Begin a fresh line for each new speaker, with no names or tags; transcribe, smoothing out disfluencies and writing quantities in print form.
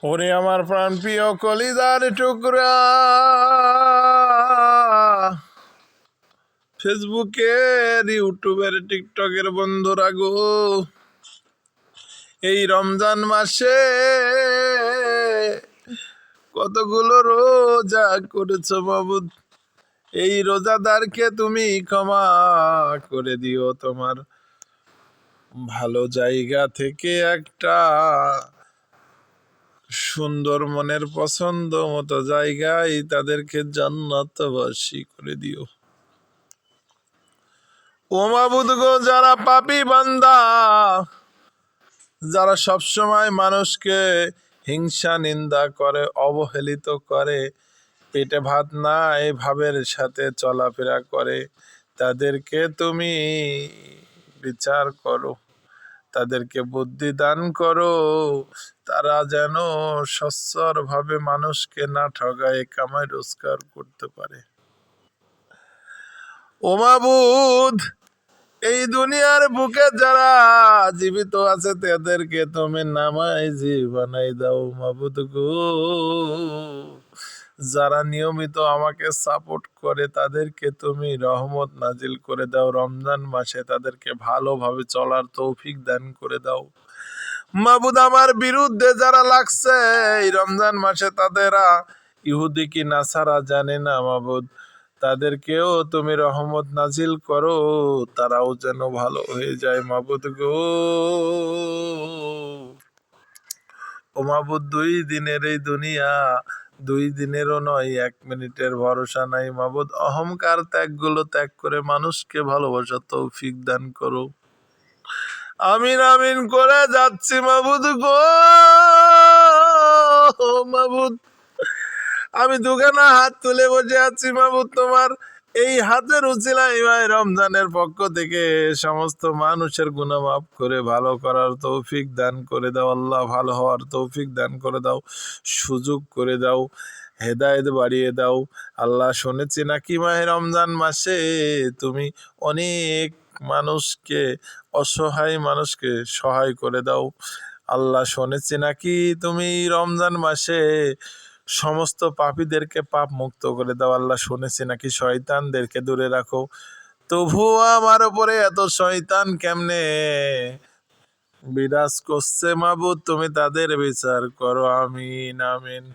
ওরে আমার প্রাণ প্রিয় কলিজার টুকরা, ফেসবুকের, ইউটিউবের, টিকটকের বন্ধুরা গো, এই রমজান মাসে কতগুলো রোজা করেছো মাবুদ। এই রোজাদারকে তুমি ক্ষমা করে দিও, তোমার ভালো জায়গা থেকে একটা সুন্দর মনের পছন্দ মতো জায়গায় তাদেরকে জান্নাতবাসী করে দিও। ও মাবুদ গো, যারা পাপী বান্দা, যারা সবসময় মানুষকে হিংসা নিন্দা করে, অবহেলিত করে, পেটে ভাত নাই ভাবের সাথে চলাফেরা করে, তাদেরকে তুমি বিচার করো, তাদেরকে বুদ্ধি দান করো, তারা যেন সচ্ছর ভাবে মানুষকে না ঠগায় কামাই রোজগার করতে পারে। ও মাবুদ, এই দুনিয়ার বুকে যারা জীবিত আছে তাদেরকে তুমি নামাজি বানাই দাও মাবুদ গো। যারা নিয়মিত আমাকে সাপোর্ট করে তাদেরকে তুমি রহমত নাজিল করে দাও। রমজান মাসে তাদেরকে ভালোভাবে চলার তৌফিক দান করে দাও মাবুদ। আমার বিরুদ্ধে যারা লাগছে এই রমজান মাসে, তাদেরা ইহুদি কি নাসারা জানে না মাবুদ, তাদেরকেও তুমি রহমত নাজিল করো, তারাও যেন ভালো হয়ে যায় মাবুদ গো। ও মাবুদ, 2 দিনের এই দুনিয়া, 2 দিনেরও নয়, 1 মিনিটের ভরসা নাই মাবুদ। অহংকার ত্যাগগুলো ত্যাগ করে মানুষকে ভালোবাসা তৌফিক দান করো। আমিন আমিন করে যাচ্ছি মাবুদ গো। মাবুদ, আমি দুখানা হাত তুলে বসে আছি মাবুদ, তোমার এই হাতের উচিলায় ভাই রমজানের পক্ষ থেকে সমস্ত মানুষের গুনাহ মাফ করে ভালো করার তৌফিক দান করে দাও আল্লাহ। ভালো হওয়ার তৌফিক দান করে দাও, সুযোগ করে দাও, হেদায়েত বাড়িয়ে দাও আল্লাহ। শুনেছি নাকি মাহে রমজান মাসে তুমি অনেক মানুষকে, অসহায় মানুষকে সহায় করে দাও আল্লাহ। শুনেছি নাকি তুমি রমজান মাসে সমস্ত পাপীদেরকে পাপ মুক্ত করে দাও আল্লাহ। শুনেছি নাকি শয়তানদেরকে দূরে রাখো। তবুও আমার উপরে এত শয়তান কেমনে বিরাজ করছে মাবুদ, তুমি তাদের বিচার করো। আমিন আমিন।